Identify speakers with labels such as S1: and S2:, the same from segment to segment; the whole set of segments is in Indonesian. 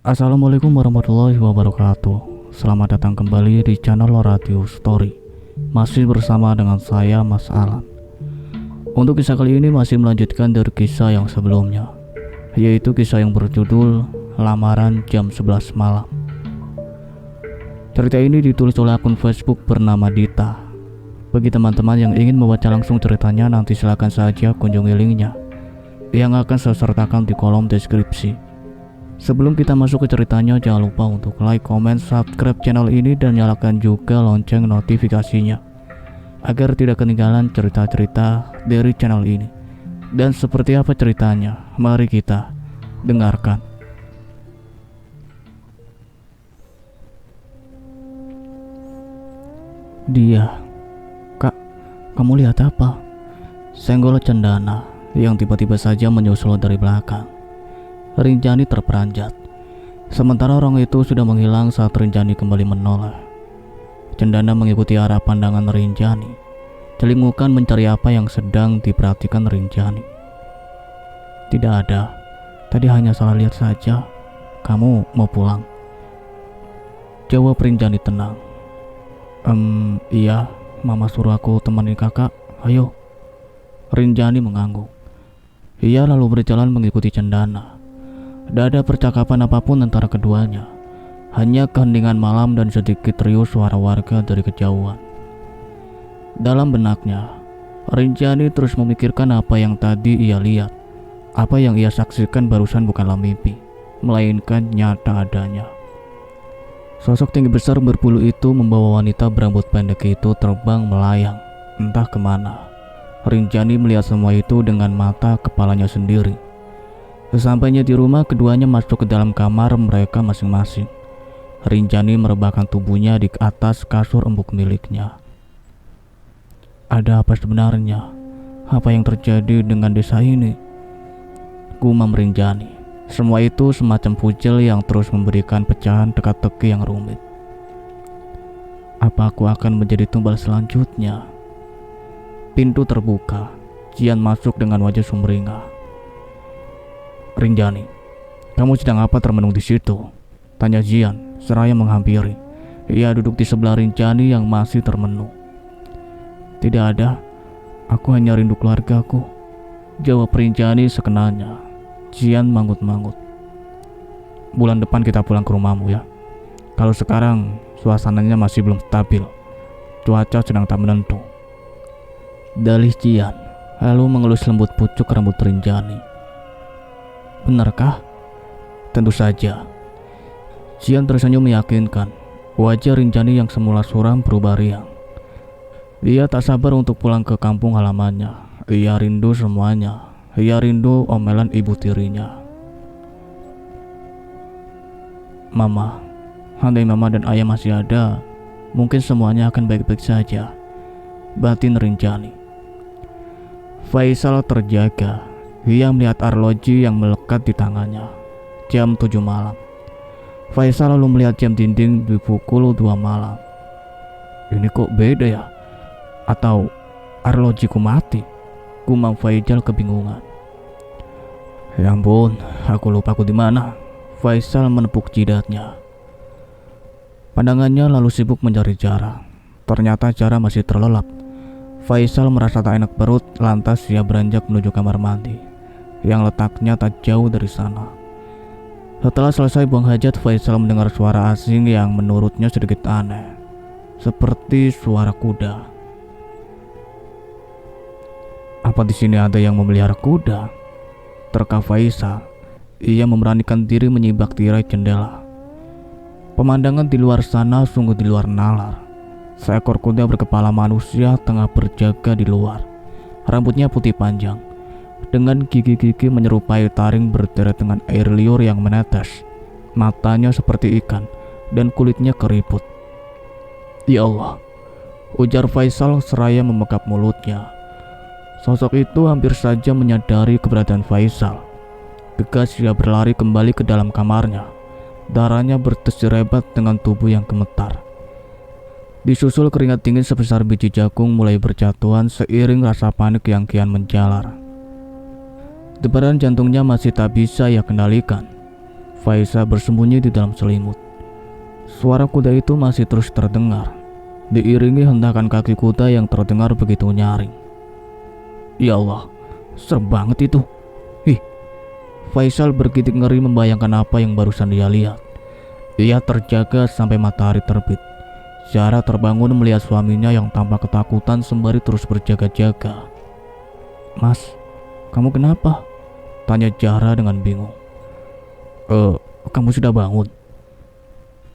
S1: Assalamualaikum warahmatullahi wabarakatuh. Selamat datang kembali di channel Radio Story. Masih bersama dengan saya, Mas Alan. Untuk kisah kali ini masih melanjutkan dari kisah yang sebelumnya, yaitu kisah yang berjudul Lamaran Jam 11 Malam. Cerita ini ditulis oleh akun Facebook bernama Dita. Bagi teman-teman yang ingin membaca langsung ceritanya, nanti silakan saja kunjungi linknya yang akan saya sertakan di kolom deskripsi. Sebelum kita masuk ke ceritanya, jangan lupa untuk like, comment, subscribe channel ini dan nyalakan juga lonceng notifikasinya agar tidak ketinggalan cerita-cerita dari channel ini. Dan seperti apa ceritanya? Mari kita dengarkan. Dia, "Kak, kamu lihat apa?" Senggol Cendana yang tiba-tiba saja menyusul dari belakang. Rinjani terperanjat. Sementara orang itu sudah menghilang saat Rinjani kembali menoleh. Cendana mengikuti arah pandangan Rinjani, celingukan mencari apa yang sedang diperhatikan Rinjani. "Tidak ada, tadi hanya salah lihat saja. Kamu mau pulang?" jawab Rinjani tenang. Iya, mama suruh aku temenin kakak, ayo." Rinjani mengangguk. Ia lalu berjalan mengikuti Cendana. Tidak ada percakapan apapun antara keduanya, hanya keheningan malam dan sedikit riuh suara warga dari kejauhan. Dalam benaknya, Rinjani terus memikirkan apa yang tadi ia lihat. Apa yang ia saksikan barusan bukanlah mimpi, melainkan nyata adanya. Sosok tinggi besar berbulu itu membawa wanita berambut pendek itu terbang melayang, entah kemana. Rinjani melihat semua itu dengan mata kepalanya sendiri. Sesampainya di rumah, keduanya masuk ke dalam kamar mereka masing-masing. Rinjani merebahkan tubuhnya di atas kasur empuk miliknya. "Ada apa sebenarnya? Apa yang terjadi dengan desa ini?" gumam Rinjani. Semua itu semacam pujel yang terus memberikan pecahan teka-teki yang rumit. "Apa aku akan menjadi tumbal selanjutnya?" Pintu terbuka. Jian masuk dengan wajah sumringah. "Rinjani, kamu sedang apa termenung di situ?" tanya Jian seraya menghampiri. Ia duduk di sebelah Rinjani yang masih termenung. "Tidak ada, aku hanya rindu keluargaku," jawab Rinjani sekenanya. Jian manggut-manggut. "Bulan depan kita pulang ke rumahmu ya. Kalau sekarang suasananya masih belum stabil, cuaca sedang tak menentu," dalih Jian, lalu mengelus lembut pucuk rambut Rinjani. "Benarkah?" "Tentu saja." Jian tersenyum meyakinkan. Wajah Rinjani yang semula suram berubah riang. Ia tak sabar untuk pulang ke kampung halamannya. Ia rindu semuanya. Ia rindu omelan ibu tirinya. "Mama, andai mama dan ayah masih ada, mungkin semuanya akan baik-baik saja," batin Rinjani. Faisal terjaga. Ia melihat arloji yang melekat di tangannya. Jam 7 malam. Faisal lalu melihat jam dinding di pukul 2 malam. "Ini kok beda ya? Atau arlojiku mati?" gumam Faisal kebingungan. "Ya ampun, aku lupa aku di mana." Faisal menepuk jidatnya. Pandangannya lalu sibuk mencari Jara. Ternyata Jara masih terlelap. Faisal merasa tak enak perut, lantas ia beranjak menuju kamar mandi yang letaknya tak jauh dari sana. Setelah selesai buang hajat, Faisal mendengar suara asing yang menurutnya sedikit aneh, seperti suara kuda. "Apa di sini ada yang memelihara kuda?" terka Faisal. Ia memberanikan diri menyibak tirai jendela. Pemandangan di luar sana sungguh di luar nalar. Seekor kuda berkepala manusia tengah berjaga di luar. Rambutnya putih panjang, dengan gigi-gigi menyerupai taring berderet dengan air liur yang menetes. Matanya seperti ikan dan kulitnya keriput. "Ya Allah," ujar Faisal seraya memekap mulutnya. Sosok itu hampir saja menyadari keberadaan Faisal. Gegas ia berlari kembali ke dalam kamarnya. Darahnya berdesir hebat dengan tubuh yang gemetar. Disusul keringat dingin sebesar biji jagung mulai berjatuhan seiring rasa panik yang kian menjalar. Debaran jantungnya masih tak bisa ia kendalikan. Faisal bersembunyi di dalam selimut. Suara kuda itu masih terus terdengar, diiringi hentakan kaki kuda yang terdengar begitu nyaring. Ya Allah, serem banget itu. Ih, Faisal bergidik ngeri membayangkan apa yang barusan dia lihat. Ia terjaga sampai matahari terbit. Zahra terbangun melihat suaminya yang tampak ketakutan sembari terus berjaga-jaga. Mas, kamu kenapa? Tanya Zahra dengan bingung. Kamu sudah bangun?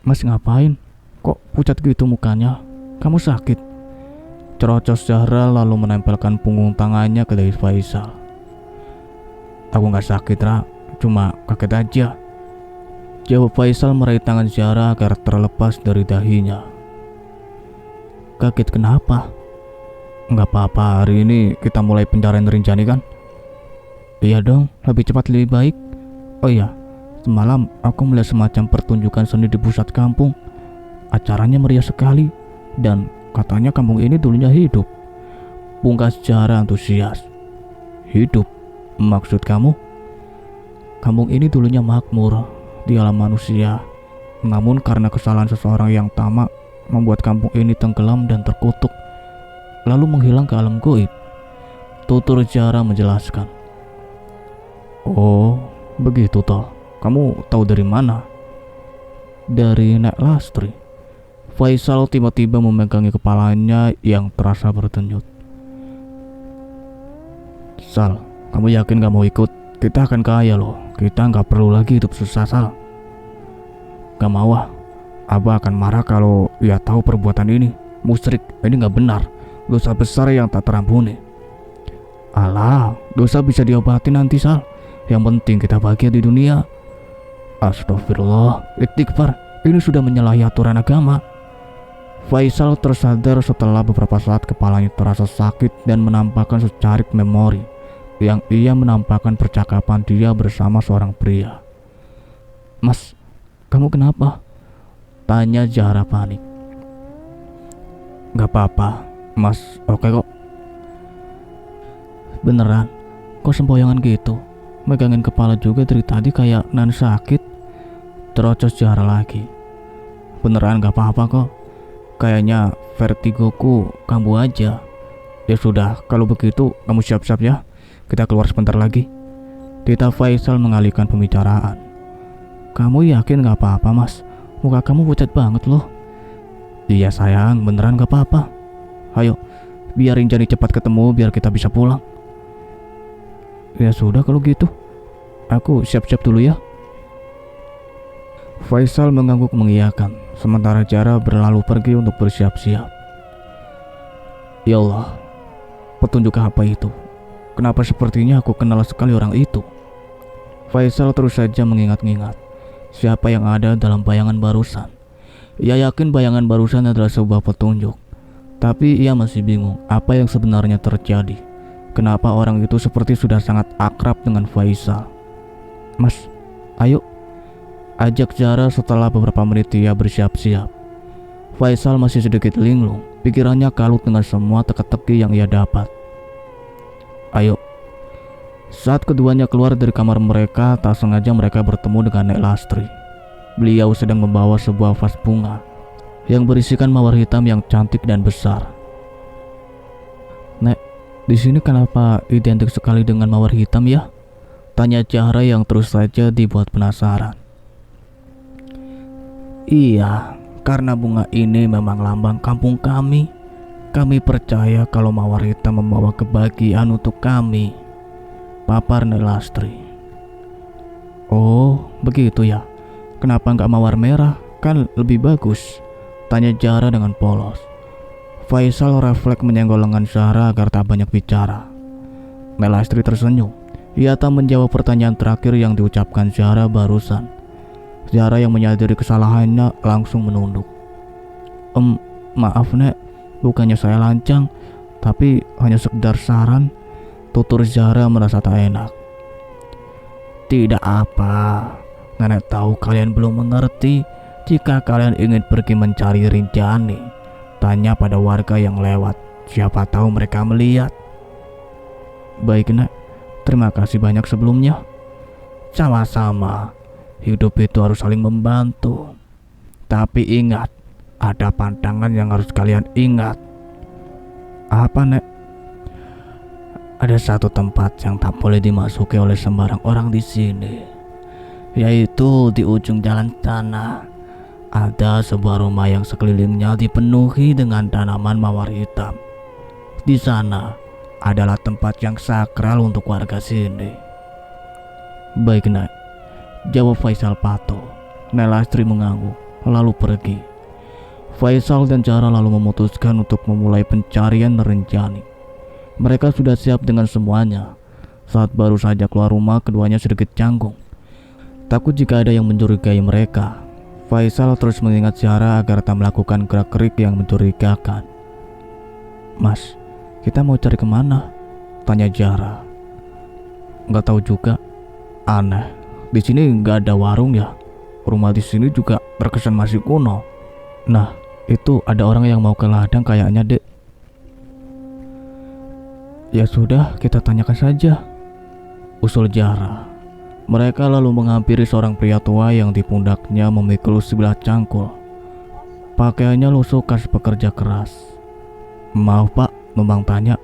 S1: Mas ngapain? Kok pucat gitu mukanya? Kamu sakit? Cerocos Zahra lalu menempelkan punggung tangannya ke dahi Faisal. Aku gak sakit, Ra. Cuma kaget aja. Jawab Faisal meraih tangan Zahra agar terlepas dari dahinya. Kaget kenapa? Gak apa-apa, hari ini kita mulai pencarian Rinjani kan? Iya dong, lebih cepat lebih baik. Oh iya, semalam aku melihat semacam pertunjukan seni di pusat kampung. Acaranya meriah sekali dan katanya kampung ini dulunya hidup. Pungkas Zahra antusias. Hidup? Maksud kamu? Kampung ini dulunya makmur di alam manusia. Namun karena kesalahan seseorang yang tamak membuat kampung ini tenggelam dan terkutuk, lalu menghilang ke alam goib. Tutur Zahra menjelaskan. Oh, begitu toh. Kamu tahu dari mana? Dari Nek Lastri. Faisal tiba-tiba memegangi kepalanya yang terasa berdenyut. Sal, kamu yakin gak mau ikut? Kita akan kaya loh. Kita gak perlu lagi hidup susah, Sal. Gak mau ah. Abah akan marah kalau ia tahu perbuatan ini. Musyrik, ini gak benar. Dosa besar yang tak terampuni. Alah, dosa bisa diobati nanti, Sal. Yang penting kita bahagia di dunia. Astagfirullah, istighfar. Ini sudah menyalahi aturan agama. Faisal tersadar setelah beberapa saat kepalanya terasa sakit dan menampakkan secarik memori yang ia menampakkan percakapan dia bersama seorang pria. Mas, kamu kenapa? Tanya Zahra panik. Gak apa-apa, Mas, oke kok. Beneran, kok sempoyangan gitu? Megangin kepala juga dari tadi kayak nan sakit. Terocos Zahra lagi. Beneran gak apa-apa kok. Kayaknya vertigoku kambuh aja. Ya sudah, kalau begitu kamu siap-siap ya. Kita keluar sebentar lagi. Tita Faisal mengalihkan pembicaraan. Kamu yakin gak apa-apa, Mas? Muka kamu pucat banget loh. Iya sayang, beneran gak apa-apa. Ayo, biar Rinjani cepat ketemu biar kita bisa pulang. Ya sudah kalau gitu. Aku siap-siap dulu ya. Faisal mengangguk mengiyakan, sementara Zahra berlalu pergi untuk bersiap-siap. Ya Allah, petunjuk apa itu? Kenapa sepertinya aku kenal sekali orang itu? Faisal terus saja mengingat-ingat siapa yang ada dalam bayangan barusan. Ia yakin bayangan barusan adalah sebuah petunjuk, tapi ia masih bingung apa yang sebenarnya terjadi. Kenapa orang itu seperti sudah sangat akrab dengan Faisal? Mas, ayo, ajak Zahra setelah beberapa menit ia bersiap-siap. Faisal masih sedikit linglung, pikirannya kalut dengan semua teka-teki yang ia dapat. Ayo. Saat keduanya keluar dari kamar mereka, tak sengaja mereka bertemu dengan Nek Lastri. Beliau sedang membawa sebuah vas bunga yang berisikan mawar hitam yang cantik dan besar. Nek, di sini kenapa identik sekali dengan mawar hitam ya? Tanya Zahra yang terus saja dibuat penasaran. Iya, karena bunga ini memang lambang kampung kami. Kami percaya kalau mawar hitam membawa kebahagiaan untuk kami, papar Nek Lastri. Oh, begitu ya. Kenapa nggak mawar merah? Kan lebih bagus. Tanya Zahra dengan polos. Faisal refleks menyenggol lengan Zahra agar tak banyak bicara. Nek Lastri tersenyum. Ia tak menjawab pertanyaan terakhir yang diucapkan Zahra barusan. Zahra yang menyadari kesalahannya langsung menunduk. Maaf Nek, bukannya saya lancang, tapi hanya sekedar saran. Tutur Zahra merasa tak enak. Tidak apa, Nenek tahu kalian belum mengerti. Jika kalian ingin pergi mencari Rinjani, tanya pada warga yang lewat, siapa tahu mereka melihat. Baik Nek, terima kasih banyak sebelumnya. Sama-sama. Hidup itu harus saling membantu. Tapi ingat, ada pantangan yang harus kalian ingat. Apa, Nek? Ada satu tempat yang tak boleh dimasuki oleh sembarang orang di sini, yaitu di ujung jalan sana. Ada sebuah rumah yang sekelilingnya dipenuhi dengan tanaman mawar hitam. Di sana adalah tempat yang sakral untuk warga sini. Baik, Nek, jawab Faisal patuh. Nek Lastri mengangguk lalu pergi. Faisal dan Zahra lalu memutuskan untuk memulai pencarian Rinjani. Mereka sudah siap dengan semuanya. Saat baru saja keluar rumah, keduanya sedikit canggung. Takut jika ada yang mencurigai mereka. Faisal terus mengingat Zahra agar tak melakukan gerak-gerik yang mencurigakan. Mas, kita mau cari kemana? Tanya Zahra. Nggak tahu juga. Aneh, di sini nggak ada warung ya. Rumah di sini juga terkesan masih kuno. Nah, itu ada orang yang mau ke ladang kayaknya, Dek. Ya sudah, kita tanyakan saja, usul Zahra. Mereka lalu menghampiri seorang pria tua yang di pundaknya memikul sebilah cangkul. Pakaiannya lusuh khas pekerja keras. Maaf Pak, numpang tanya,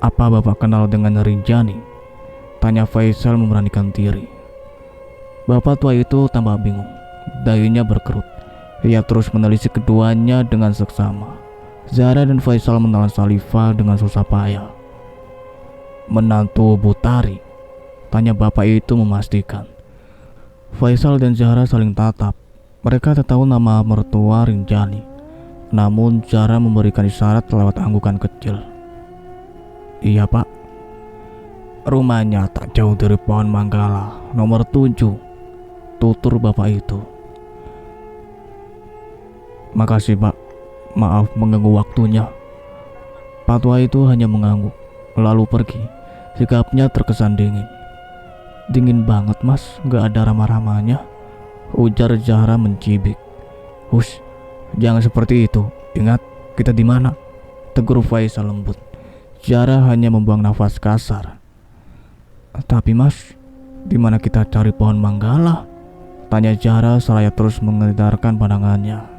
S1: apa Bapak kenal dengan Rinjani? Tanya Faisal memberanikan diri. Bapak tua itu tambah bingung. Dahinya berkerut. Ia terus menelisik keduanya dengan seksama. Zahra dan Faisal menelan saliva dengan susah payah. Menantu Butari? Tanya bapak itu memastikan. Faisal dan Zahra saling tatap. Mereka tak tahu nama mertua Rinjani. Namun Zahra memberikan isyarat lewat anggukan kecil. Iya Pak. Rumahnya tak jauh dari pohon manggala nomor 7. Tutur bapak itu. Makasih Pak, maaf mengganggu waktunya. Pak tua itu hanya mengangguk, lalu pergi. Sikapnya terkesan dingin. Dingin banget Mas, gak ada ramah-ramahnya, ujar Zahra mencibik. Hush, jangan seperti itu. Ingat, kita di mana? Tegur Faisal lembut. Zahra hanya membuang nafas kasar. Tapi Mas, di mana kita cari pohon manggala? Tanya Zahra seraya terus mengedarkan pandangannya.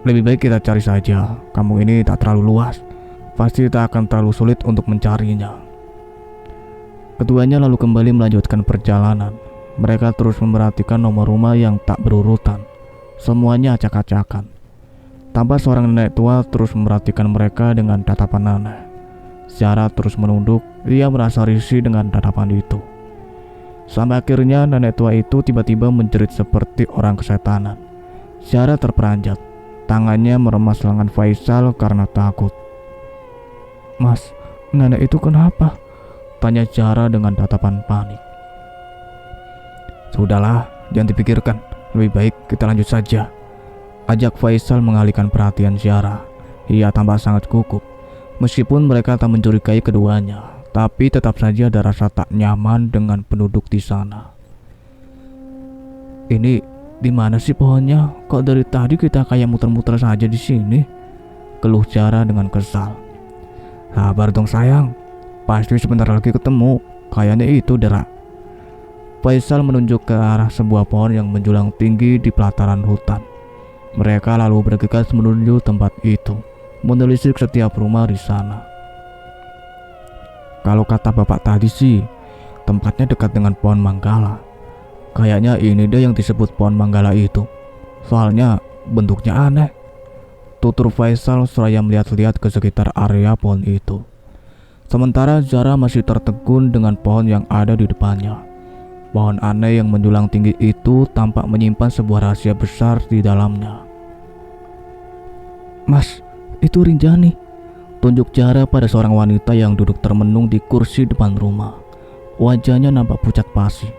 S1: Lebih baik kita cari saja. Kampung ini tak terlalu luas. Pasti tak akan terlalu sulit untuk mencarinya. Keduanya lalu kembali melanjutkan perjalanan. Mereka terus memperhatikan nomor rumah yang tak berurutan. Semuanya acak-acakan. Tampak seorang nenek tua terus memperhatikan mereka dengan tatapan aneh. Zahra terus menunduk. Ia merasa risih dengan tatapan itu. Sampai akhirnya nenek tua itu tiba-tiba menjerit seperti orang kesetanan. Zahra terperanjat. Tangannya meremas lengan Faisal karena takut. Mas, nenek itu kenapa? Tanya Zahra dengan tatapan panik. Sudahlah, jangan dipikirkan. Lebih baik kita lanjut saja. Ajak Faisal mengalihkan perhatian Zahra. Ia tampak sangat gugup. Meskipun mereka tak mencurigai keduanya, tapi tetap saja ada rasa tak nyaman dengan penduduk di sana. Ini di mana sih pohonnya? Kok dari tadi kita kayak muter-muter saja di sini? Keluh Zahra dengan kesal. Sabar dong sayang, pasti sebentar lagi ketemu. Kayaknya itu Dera. Faisal menunjuk ke arah sebuah pohon yang menjulang tinggi di pelataran hutan. Mereka lalu bergegas menuju tempat itu, menelisik setiap rumah di sana. Kalau kata bapak tadi sih, tempatnya dekat dengan pohon manggala. Kayaknya ini deh yang disebut pohon manggala itu. Soalnya bentuknya aneh. Tutur Faisal seraya melihat-lihat ke sekitar area pohon itu. Sementara Zahra masih tertegun dengan pohon yang ada di depannya. Pohon aneh yang menjulang tinggi itu tampak menyimpan sebuah rahasia besar di dalamnya. Mas, itu Rinjani. Tunjuk Zahra pada seorang wanita yang duduk termenung di kursi depan rumah. Wajahnya nampak pucat pasi.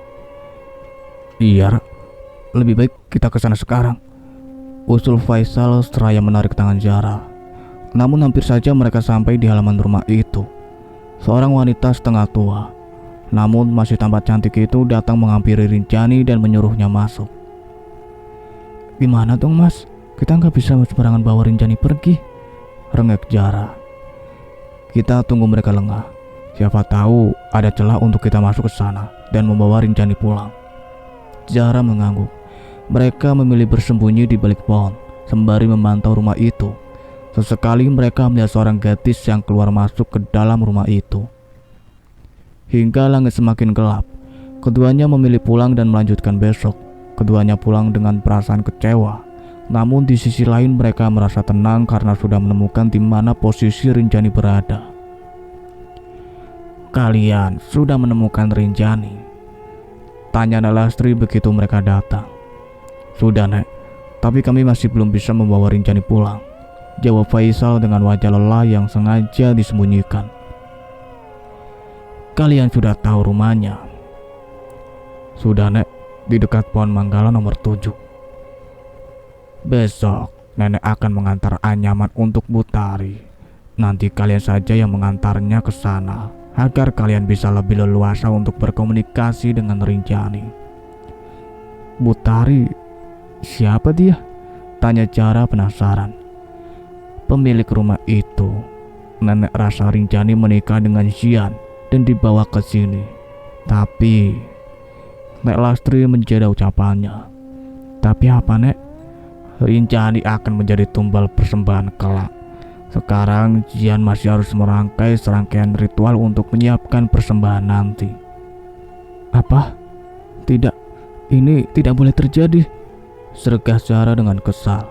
S1: Iya, lebih baik kita ke sana sekarang, usul Faisal seraya menarik tangan Zahra. Namun hampir saja mereka sampai di halaman rumah itu. Seorang wanita setengah tua, namun masih tampak cantik itu datang menghampiri Rinjani dan menyuruhnya masuk. Gimana dong Mas? Kita nggak bisa sembarangan bawa Rinjani pergi, rengek Zahra. Kita tunggu mereka lengah. Siapa tahu ada celah untuk kita masuk ke sana dan membawa Rinjani pulang. Zahra mengangguk. Mereka memilih bersembunyi di balik pohon sembari memantau rumah itu. Sesekali mereka melihat seorang gadis yang keluar masuk ke dalam rumah itu. Hingga langit semakin gelap, keduanya memilih pulang dan melanjutkan besok. Keduanya pulang dengan perasaan kecewa. Namun di sisi lain mereka merasa tenang karena sudah menemukan di mana posisi Rinjani berada. "Kalian sudah menemukan Rinjani?" tanya Nek Lastri begitu mereka datang. "Sudah, Nek, tapi kami masih belum bisa membawa Rinjani pulang," jawab Faisal dengan wajah lelah yang sengaja disembunyikan. "Kalian sudah tahu rumahnya?" "Sudah, Nek, di dekat pohon manggala nomor 7. Besok nenek akan mengantar anyaman untuk Butari. Nanti kalian saja yang mengantarnya ke sana agar kalian bisa lebih leluasa untuk berkomunikasi dengan Rinjani." "Butari? Siapa dia?" tanya Zahra penasaran. "Pemilik rumah itu. Nenek rasa Rinjani menikah dengan Xian dan dibawa ke sini. Tapi..." Nek Lastri menjeda ucapannya. "Tapi apa, Nek?" "Rinjani akan menjadi tumbal persembahan kelak. Sekarang Jian masih harus merangkai serangkaian ritual untuk menyiapkan persembahan nanti." "Apa? Tidak, ini tidak boleh terjadi," sergah Zahra dengan kesal.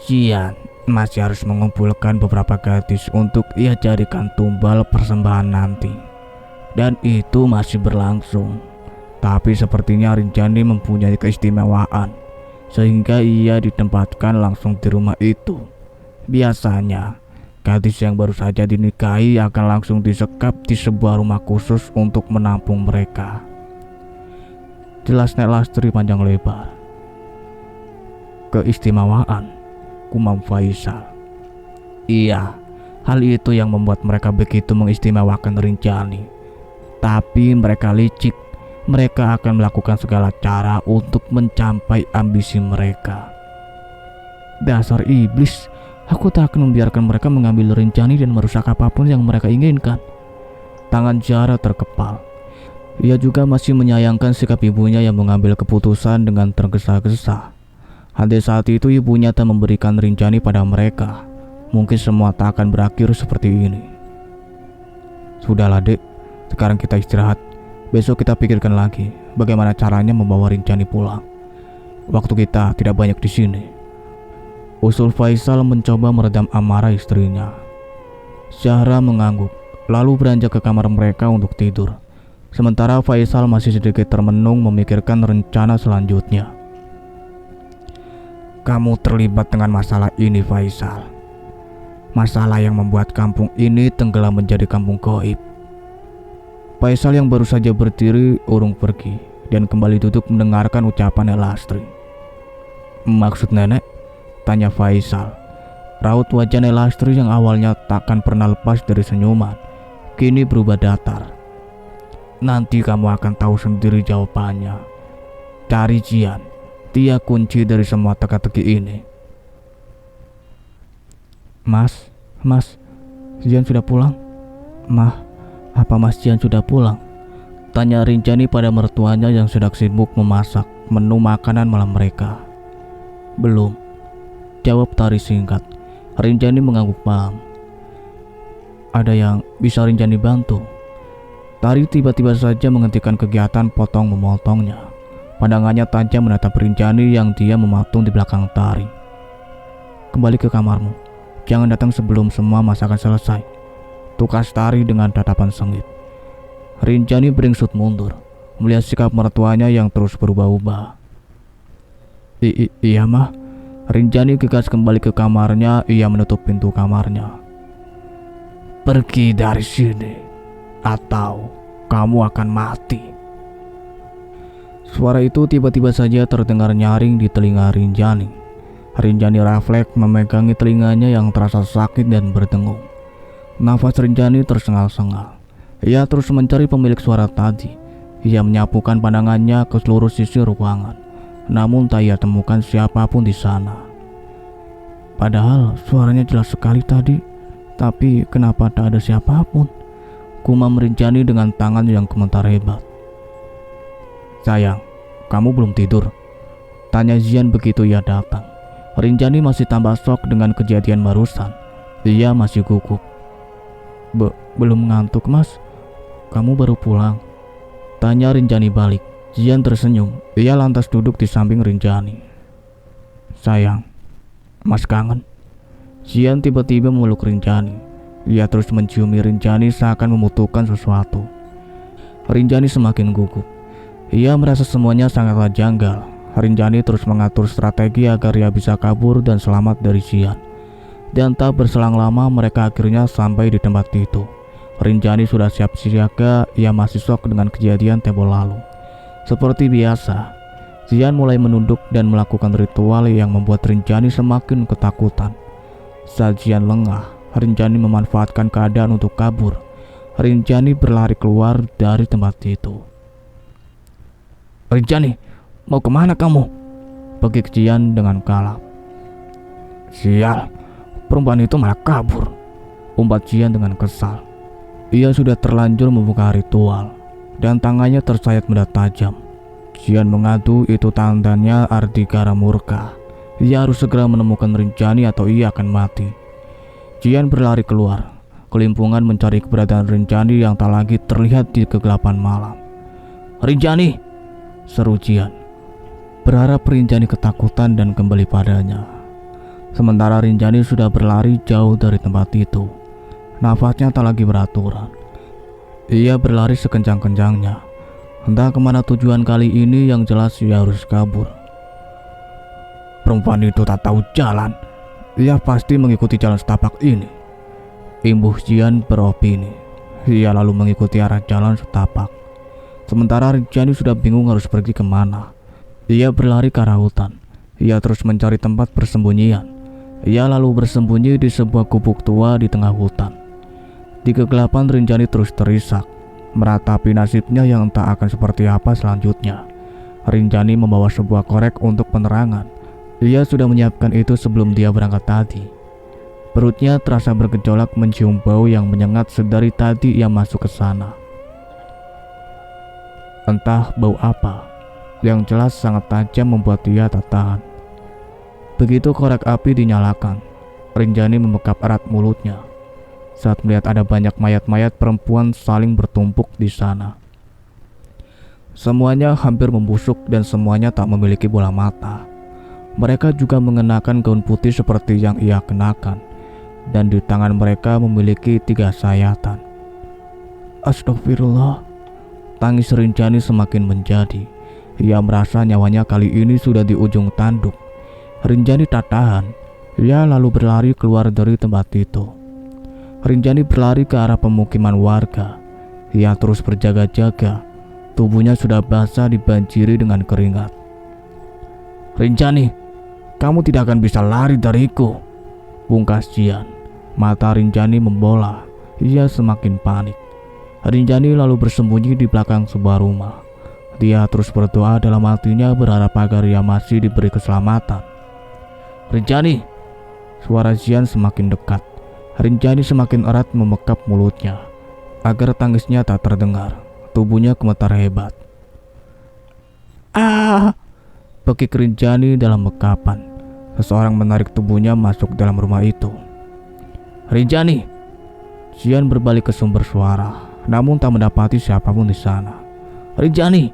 S1: "Jian masih harus mengumpulkan beberapa gadis untuk ia jadikan tumbal persembahan nanti. Dan itu masih berlangsung. Tapi sepertinya Rinjani mempunyai keistimewaan sehingga ia ditempatkan langsung di rumah itu. Biasanya gadis yang baru saja dinikahi akan langsung disekap di sebuah rumah khusus untuk menampung mereka," jelas Nek Lastri panjang lebar. "Keistimewaan?" gumam Faisal. "Iya, hal itu yang membuat mereka begitu mengistimewakan Rinjani. Tapi mereka licik. Mereka akan melakukan segala cara untuk mencapai ambisi mereka." "Dasar iblis, aku tak akan membiarkan mereka mengambil Rinjani dan merusak apapun yang mereka inginkan." Tangan Zahra terkepal. Ia juga masih menyayangkan sikap ibunya yang mengambil keputusan dengan tergesa-gesa. Andai saat itu ibunya tak memberikan Rinjani pada mereka, mungkin semua tak akan berakhir seperti ini. "Sudahlah, Dek, sekarang kita istirahat. Besok kita pikirkan lagi bagaimana caranya membawa Rinjani pulang. Waktu kita tidak banyak di sini," usul Faisal mencoba meredam amarah istrinya. Zahra mengangguk, lalu beranjak ke kamar mereka untuk tidur. Sementara Faisal masih sedikit termenung memikirkan rencana selanjutnya. "Kamu terlibat dengan masalah ini, Faisal. Masalah yang membuat kampung ini tenggelam menjadi kampung gaib." Faisal yang baru saja berdiri urung pergi dan kembali duduk mendengarkan ucapan Nek Lastri. "Maksud nenek?" tanya Faisal. Raut wajah Nek Lastri yang awalnya takkan pernah lepas dari senyuman, kini berubah datar. "Nanti kamu akan tahu sendiri jawabannya. Cari Jian, dia kunci dari semua teka-teki ini." Mas, Jian sudah pulang?" Apa Mas Jian sudah pulang?" tanya Rinjani pada mertuanya yang sedang sibuk memasak menu makanan malam mereka. "Belum," jawab Tari singkat. Rinjani mengangguk paham. "Ada yang bisa Rinjani bantu?" Tari tiba-tiba saja menghentikan kegiatan potong-memotongnya. Pandangannya tajam menatap Rinjani yang dia mematung di belakang Tari. "Kembali ke kamarmu. Jangan datang sebelum semua masakan selesai," tukas Tari dengan tatapan sengit. Rinjani beringsut mundur, melihat sikap mertuanya yang terus berubah-ubah. Iya mah." Rinjani gegas kembali ke kamarnya. Ia menutup pintu kamarnya. "Pergi dari sini, atau kamu akan mati." Suara itu tiba-tiba saja terdengar nyaring di telinga Rinjani. Rinjani refleks memegangi telinganya yang terasa sakit dan berdengung. Nafas Rinjani tersengal-sengal. Ia terus mencari pemilik suara tadi. Ia menyapukan pandangannya ke seluruh sisi ruangan, namun tak ia temukan siapapun di sana. Padahal suaranya jelas sekali tadi, tapi kenapa tak ada siapapun? Gumam Rinjani dengan tangan yang gemetar hebat. Sayang, kamu belum tidur? Tanya Zian begitu ia datang. Rinjani masih tambah shock dengan kejadian barusan. Ia masih gugup. Belum ngantuk, Mas. Kamu baru pulang? Tanya Rinjani balik. Zian tersenyum. Ia lantas duduk di samping Rinjani. Sayang, Mas kangen. Zian tiba-tiba memeluk Rinjani. Ia terus menciumi Rinjani seakan membutuhkan sesuatu. Rinjani semakin gugup. Ia merasa semuanya sangatlah janggal. Rinjani terus mengatur strategi agar ia bisa kabur dan selamat dari Zian. Dan tak berselang lama mereka akhirnya sampai di tempat itu. Rinjani sudah siap siaga. Ia masih shock dengan kejadian tempo lalu. Seperti biasa, Zian mulai menunduk dan melakukan ritual yang membuat Rinjani semakin ketakutan. Saat Zian lengah, Rinjani memanfaatkan keadaan untuk kabur. Rinjani berlari keluar dari tempat itu. Rinjani, mau kemana kamu? Pekik Zian dengan kalap. Sial, perempuan itu malah kabur, umpat Zian dengan kesal. Ia sudah terlanjur membuka ritual dan tangannya tersayat benda tajam. Zian mengadu itu tandanya Ardhikara murka. Ia harus segera menemukan Rinjani atau ia akan mati. Zian berlari keluar, kelimpungan mencari keberadaan Rinjani yang tak lagi terlihat di kegelapan malam. Rinjani! Seru Zian, berharap Rinjani ketakutan dan kembali padanya. Sementara Rinjani sudah berlari jauh dari tempat itu. Nafasnya tak lagi beraturan. Ia berlari sekencang-kencangnya. Entah kemana tujuan kali ini, yang jelas ia harus kabur. Perempuan itu tak tahu jalan. Ia pasti mengikuti jalan setapak ini, imbuh Zian beropini. Ia lalu mengikuti arah jalan setapak. Sementara Rinjani sudah bingung harus pergi kemana. Ia berlari ke arah hutan. Ia terus mencari tempat persembunyian. Ia lalu bersembunyi di sebuah gubuk tua di tengah hutan. Di kegelapan Rinjani terus terisak, meratapi nasibnya yang tak akan seperti apa selanjutnya. Rinjani membawa sebuah korek untuk penerangan. Ia sudah menyiapkan itu sebelum dia berangkat tadi. Perutnya terasa bergejolak mencium bau yang menyengat sedari tadi ia masuk ke sana. Entah bau apa, yang jelas sangat tajam membuat dia tak tahan. Begitu korek api dinyalakan, Rinjani membekap erat mulutnya saat melihat ada banyak mayat-mayat perempuan saling bertumpuk di sana. Semuanya hampir membusuk dan semuanya tak memiliki bola mata. Mereka juga mengenakan gaun putih seperti yang ia kenakan, dan di tangan mereka memiliki 3 sayatan. Astagfirullah. Tangis Rinjani semakin menjadi. Ia merasa nyawanya kali ini sudah di ujung tanduk. Rinjani tak tahan. Ia lalu berlari keluar dari tempat itu. Rinjani berlari ke arah pemukiman warga. Ia terus berjaga-jaga. Tubuhnya sudah basah dibanjiri dengan keringat. Rinjani, kamu tidak akan bisa lari dariku, bungkas Zian. Mata Rinjani membola. Ia semakin panik. Rinjani lalu bersembunyi di belakang sebuah rumah. Dia terus berdoa dalam hatinya berharap agar ia masih diberi keselamatan. Rinjani! Suara Zian semakin dekat. Rinjani semakin erat memekap mulutnya agar tangisnya tak terdengar. Tubuhnya gemetar hebat. Ah! Pekik Rinjani dalam bekapan. Seseorang menarik tubuhnya masuk dalam rumah itu. Rinjani! Zian berbalik ke sumber suara, namun tak mendapati siapapun di sana. Rinjani!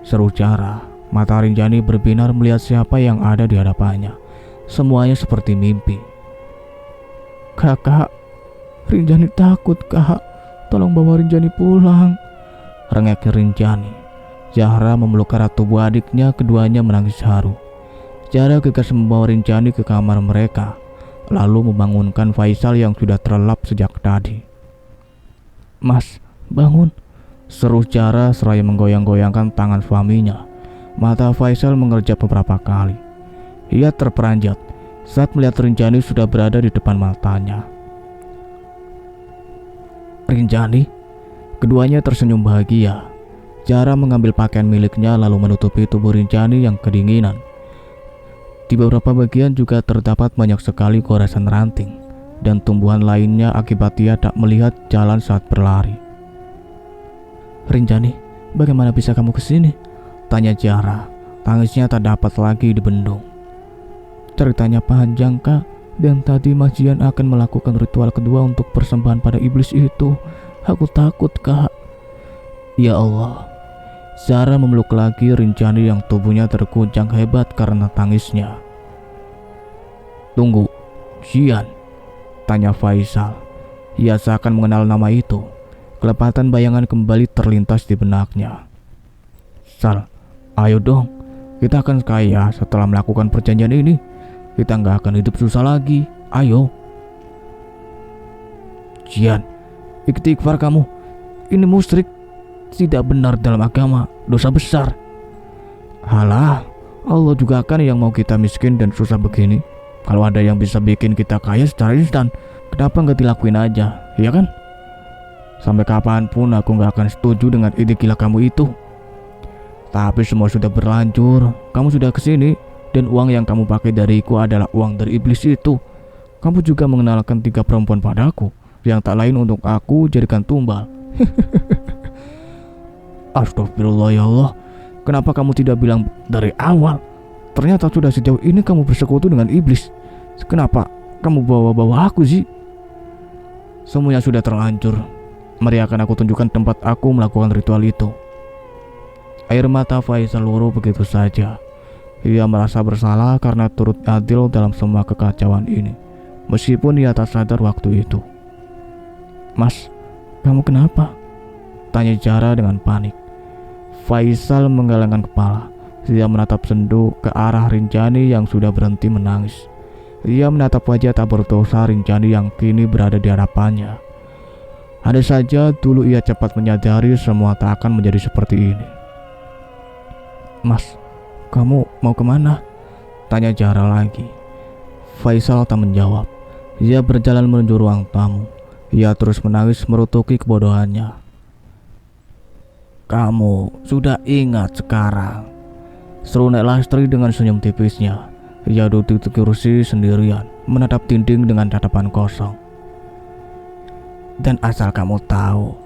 S1: Seru Jara. Mata Rinjani berbinar melihat siapa yang ada di hadapannya. Semuanya seperti mimpi. Kakak, Rinjani takut kak. Tolong bawa Rinjani pulang, rengek Rinjani. Zahra memeluk erat tubuh adiknya, keduanya menangis haru. Zahra gegas membawa Rinjani ke kamar mereka, lalu membangunkan Faisal yang sudah terlelap sejak tadi. Mas, bangun, seru Zahra seraya menggoyang-goyangkan tangan suaminya. Mata Faisal mengerjap beberapa kali. Ia terperanjat saat melihat Rinjani sudah berada di depan matanya. Rinjani? Keduanya tersenyum bahagia. Zahra mengambil pakaian miliknya lalu menutupi tubuh Rinjani yang kedinginan. Di beberapa bagian juga terdapat banyak sekali goresan ranting dan tumbuhan lainnya akibat dia tak melihat jalan saat berlari. Rinjani, bagaimana bisa kamu kesini? Tanya Jara. Tangisnya tak dapat lagi dibendung. Ceritanya panjang, Kak. Dan tadi Mas Jian akan melakukan ritual kedua untuk persembahan pada iblis itu. Aku takut, Kak. Ya Allah. Zara memeluk lagi Rinjani yang tubuhnya terguncang hebat karena tangisnya. Tunggu, Jian? Tanya Faisal. Ia seakan mengenal nama itu. Kelepatan bayangan kembali terlintas di benaknya. Sal, ayo dong. Kita akan kaya setelah melakukan perjanjian ini. Kita nggak akan hidup susah lagi. Ayo. Jian, istighfar kamu. Ini musyrik. Tidak benar dalam agama. Dosa besar. Halah, Allah juga kan yang mau kita miskin dan susah begini. Kalau ada yang bisa bikin kita kaya secara instan, kenapa nggak dilakuin aja, ya kan? Sampai kapanpun aku nggak akan setuju dengan ide gila kamu itu. Tapi semua sudah berlanjur. Kamu sudah kesini, dan uang yang kamu pakai dariku adalah uang dari iblis itu. Kamu juga mengenalkan 3 perempuan padaku, yang tak lain untuk aku jadikan tumbal. Astagfirullah ya Allah. Kenapa kamu tidak bilang dari awal? Ternyata sudah sejauh ini kamu bersekutu dengan iblis. Kenapa kamu bawa-bawa aku sih? Semuanya sudah terlanjur. Mari akan aku tunjukkan tempat aku melakukan ritual itu. Air mata Faisal luruh begitu saja. Ia merasa bersalah karena turut adil dalam semua kekacauan ini, meskipun ia tak sadar waktu itu. Mas, kamu kenapa? Tanya Jara dengan panik. Faisal menggelengkan kepala. Ia menatap sendu ke arah Rinjani yang sudah berhenti menangis. Ia menatap wajah tak berdosa Rinjani yang kini berada di hadapannya. Ada saja dulu ia cepat menyadari semua tak akan menjadi seperti ini. Mas, kamu mau kemana? Tanya Jara lagi. Faisal tak menjawab. Ia berjalan menuju ruang tamu. Ia terus menangis merutuki kebodohannya. Kamu sudah ingat sekarang? Seru Nek Lastri dengan senyum tipisnya. Ia duduk di kursi sendirian, menatap dinding dengan tatapan kosong. Dan asal kamu tahu,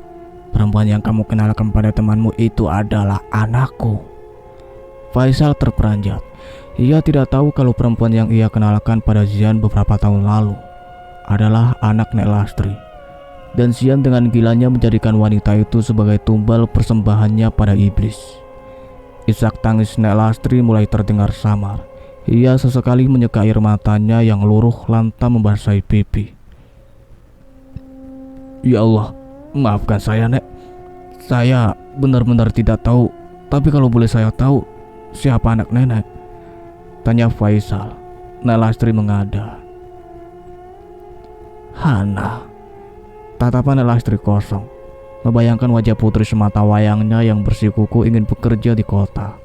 S1: perempuan yang kamu kenalkan pada temanmu itu adalah anakku. Faisal terperanjat. Ia tidak tahu kalau perempuan yang ia kenalkan pada Zian beberapa tahun lalu adalah anak Nek Lastri. Dan Zian dengan gilanya menjadikan wanita itu sebagai tumbal persembahannya pada iblis. Isak tangis Nek Lastri mulai terdengar samar. Ia sesekali menyeka air matanya yang luruh lantam membasahi pipi. Ya Allah, maafkan saya, Nek. Saya benar-benar tidak tahu. Tapi kalau boleh saya tahu, siapa anak nenek? Tanya Faisal. Nek Lastri mengada. Hana. Tatapan Nek Lastri kosong, membayangkan wajah putri semata wayangnya yang bersikuku ingin bekerja di kota.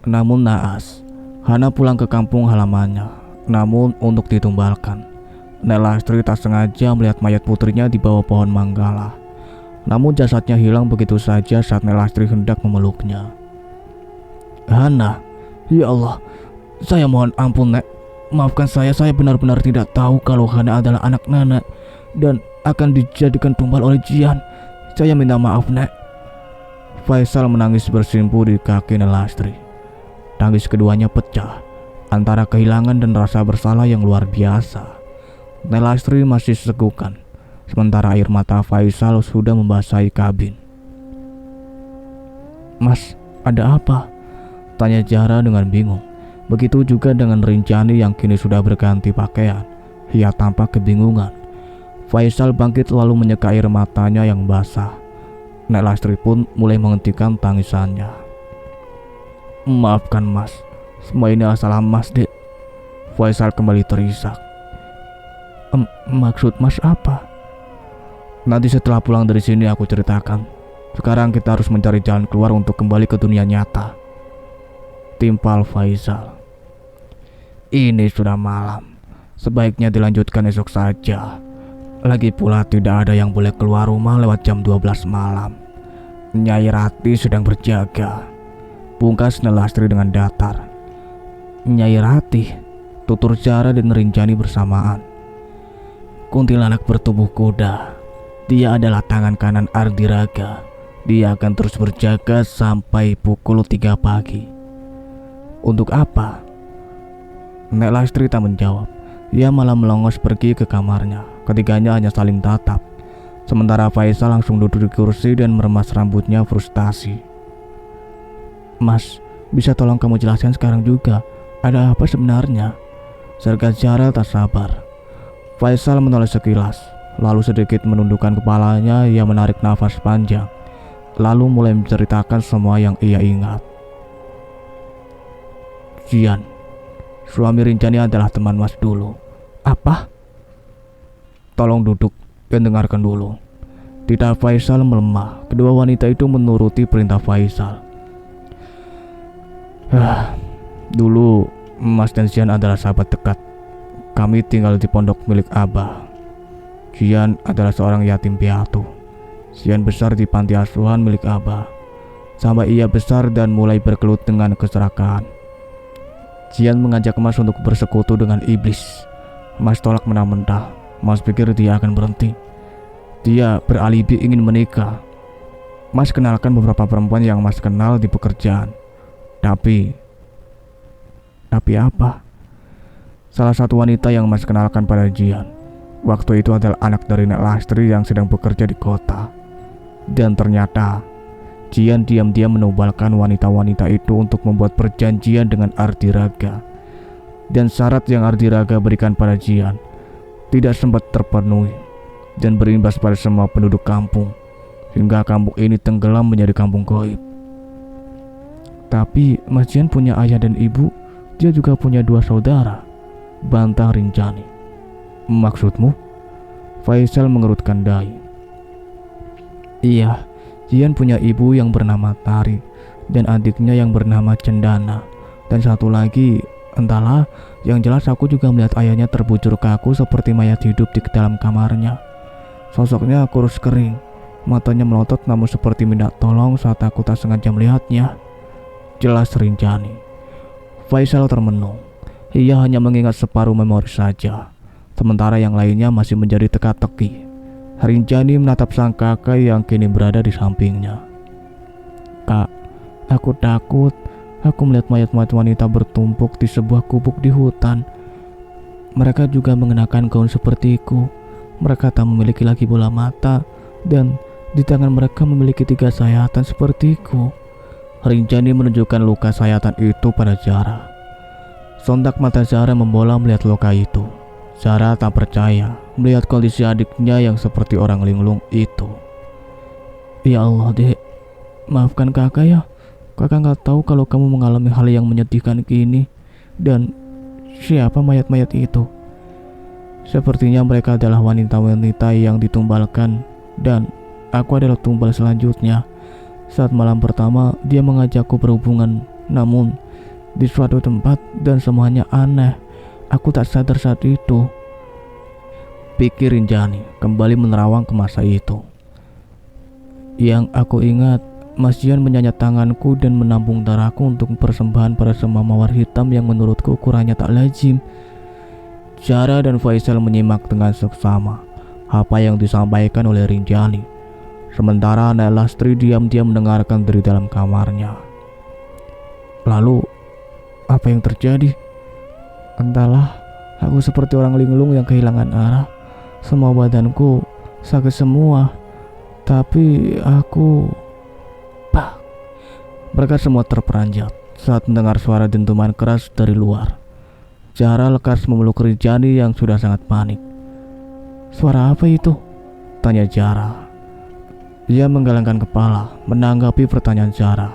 S1: Namun naas, Hana pulang ke kampung halamannya, namun untuk ditumbalkan. Nek Lastri tak sengaja melihat mayat putrinya di bawah pohon manggala. Namun jasadnya hilang begitu saja saat Nek Lastri hendak memeluknya. Hana, ya Allah, saya mohon ampun, Nek. Maafkan saya benar-benar tidak tahu kalau Hana adalah anak nenek dan akan dijadikan tumbal oleh Jian. Saya minta maaf, Nek. Faisal menangis bersimpu di kaki Nek Lastri. Tangis keduanya pecah antara kehilangan dan rasa bersalah yang luar biasa. Nek Lastri masih segukan, sementara air mata Faisal sudah membasahi kabin. Mas, ada apa? Tanya Jara dengan bingung. Begitu juga dengan Rinjani yang kini sudah berganti pakaian. Ia tampak kebingungan. Faisal bangkit lalu menyeka air matanya yang basah. Nek Lastri pun mulai menghentikan tangisannya. Maafkan Mas, semua ini salah Mas, Dek. Faisal kembali terisak. Maksud Mas apa? Nanti setelah pulang dari sini aku ceritakan. Sekarang kita harus mencari jalan keluar untuk kembali ke dunia nyata. Timpal Faisal. Ini sudah malam. Sebaiknya dilanjutkan esok saja. Lagi pula tidak ada yang boleh keluar rumah lewat jam 12 malam. Nyai Rati sedang berjaga. Pungkas Nek Lastri dengan datar. Nyai Rati, tutur Jara dan Rinjani bersamaan. Kuntilanak bertubuh kuda. Dia adalah tangan kanan Ardiraga. Dia akan terus berjaga sampai pukul 3 pagi. Untuk apa? Nek Lastri tak menjawab. Ia malah melongos pergi ke kamarnya. Ketiganya hanya saling tatap. Sementara Faisal langsung duduk di kursi dan meremas rambutnya frustasi. Mas, bisa tolong kamu jelaskan sekarang juga, ada apa sebenarnya? Serga Zara tak sabar. Faisal menoleh sekilas, lalu sedikit menundukkan kepalanya. Ia menarik nafas panjang, lalu mulai menceritakan semua yang ia ingat. Jian, suami Rinjani adalah teman Mas dulu. Apa? Tolong duduk dan dengarkan dulu. Tidak, Faisal melemah. Kedua wanita itu menuruti perintah Faisal. Dulu Mas dan Jian adalah sahabat dekat. Kami tinggal di pondok milik Abah. Jian adalah seorang yatim piatu. Jian besar di panti asuhan milik Abah. Sampai ia besar dan mulai bergelut dengan keserakahan. Jian mengajak Mas untuk bersekutu dengan iblis. Mas tolak mentah-mentah. Mas pikir dia akan berhenti. Dia beralibi ingin menikah. Mas kenalkan beberapa perempuan yang Mas kenal di pekerjaan. Tapi apa? Salah satu wanita yang Mas kenalkan pada Jian waktu itu adalah anak dari Nek Lastri yang sedang bekerja di kota. Dan ternyata Jian diam-diam menubalkan wanita-wanita itu untuk membuat perjanjian dengan Ardi Raga. Dan syarat yang Ardi Raga berikan pada Jian tidak sempat terpenuhi dan berimbas pada semua penduduk kampung, hingga kampung ini tenggelam menjadi kampung gaib. Tapi Mas Jian punya ayah dan ibu. Dia juga punya 2 saudara, bantah Rinjani. Maksudmu? Faisal mengerutkan dahi. Iya, Jian punya ibu yang bernama Tari dan adiknya yang bernama Cendana. Dan satu lagi, entahlah, yang jelas aku juga melihat ayahnya terbujur kaku seperti mayat hidup di dalam kamarnya. Sosoknya kurus kering, matanya melotot namun seperti minta tolong saat aku tak sengaja melihatnya. Jelas Rinjani. Faisal termenung. Ia hanya mengingat separuh memori saja, sementara yang lainnya masih menjadi teka-teki. Rinjani menatap sang kakak yang kini berada di sampingnya. Kak, aku takut. Aku melihat mayat-mayat wanita bertumpuk di sebuah gubuk di hutan. Mereka juga mengenakan gaun sepertiku. Mereka tak memiliki lagi bola mata, dan di tangan mereka memiliki 3 sayatan sepertiku. Rinjani menunjukkan luka sayatan itu pada Zara. Sontak mata Zara membola melihat luka itu. Zara tak percaya melihat kondisi adiknya yang seperti orang linglung itu. Ya Allah, Dek, maafkan kakak ya. Kakak gak tahu kalau kamu mengalami hal yang menyedihkan gini. Dan siapa mayat-mayat itu? Sepertinya mereka adalah wanita-wanita yang ditumbalkan, dan aku adalah tumbal selanjutnya. Saat malam pertama dia mengajakku berhubungan, namun di suatu tempat dan semuanya aneh. Aku tak sadar saat itu. Pikir Rinjani kembali menerawang ke masa itu. Yang aku ingat, Mas Jian menyayat tanganku dan menampung darahku untuk persembahan pada semua mawar hitam yang menurutku ukurannya tak lazim. Zara dan Faisal menyimak dengan seksama apa yang disampaikan oleh Rinjani. Sementara Nek Lastri diam-diam mendengarkan dari dalam kamarnya. Lalu, apa yang terjadi? Entahlah, aku seperti orang linglung yang kehilangan arah. Semua badanku sakit semua. Tapi aku... Bah! Mereka semua terperanjat saat mendengar suara dentuman keras dari luar. Zara lekas memeluk Rinjani yang sudah sangat panik. Suara apa itu? Tanya Zara. Ia menggelengkan kepala menanggapi pertanyaan Zara.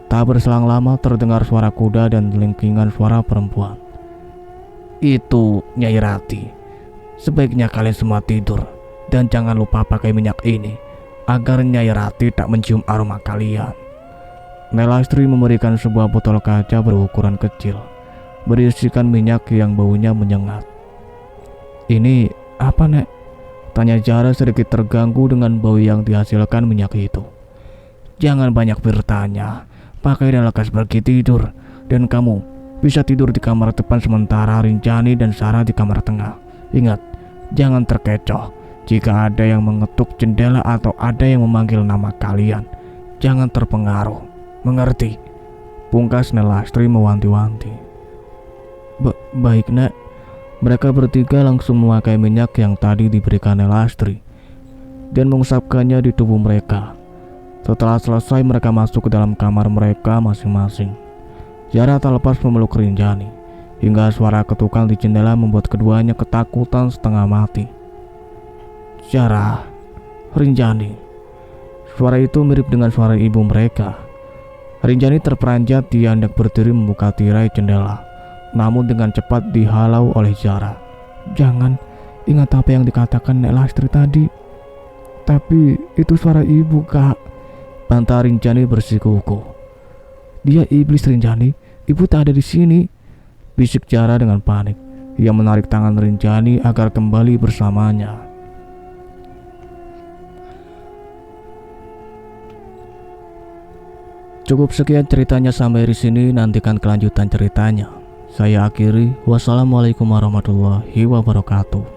S1: Tak berselang lama terdengar suara kuda dan lingkingan suara perempuan. Itu Nyai Rati. Sebaiknya kalian semua tidur dan jangan lupa pakai minyak ini agar Nyai Rati tak mencium aroma kalian. Nek Lastri memberikan sebuah botol kaca berukuran kecil berisikan minyak yang baunya menyengat. Ini apa, Nek? Tanya Zara sedikit terganggu dengan bau yang dihasilkan minyak itu. Jangan banyak bertanya, pakai dan lekas pergi tidur. Dan kamu bisa tidur di kamar depan sementara Rinjani dan Sarah di kamar tengah. Ingat, jangan terkecoh jika ada yang mengetuk jendela atau ada yang memanggil nama kalian. Jangan terpengaruh, mengerti? Pungkas Nelastri mewanti-wanti. Baik, Nek. Mereka bertiga langsung memakai minyak yang tadi diberikan Nelastri dan mengusapkannya di tubuh mereka. Setelah selesai, mereka masuk ke dalam kamar mereka masing-masing. Zara tak lepas memeluk Rinjani, hingga suara ketukan di jendela membuat keduanya ketakutan setengah mati. Zara, Rinjani. Suara itu mirip dengan suara ibu mereka. Rinjani terperanjat, dia hendak berdiri membuka tirai jendela, namun dengan cepat dihalau oleh Zara. Jangan, ingat apa yang dikatakan Nek Lastri tadi. Tapi itu suara ibu, Kak. Bantah Rinjani bersikukuh. Dia iblis, Rinjani. Ibu tak ada di sini, bisik Zara dengan panik. Ia menarik tangan Rinjani agar kembali bersamanya. Cukup sekian ceritanya sampai di sini. Nantikan kelanjutan ceritanya. Saya akhiri. Wassalamualaikum warahmatullahi wabarakatuh.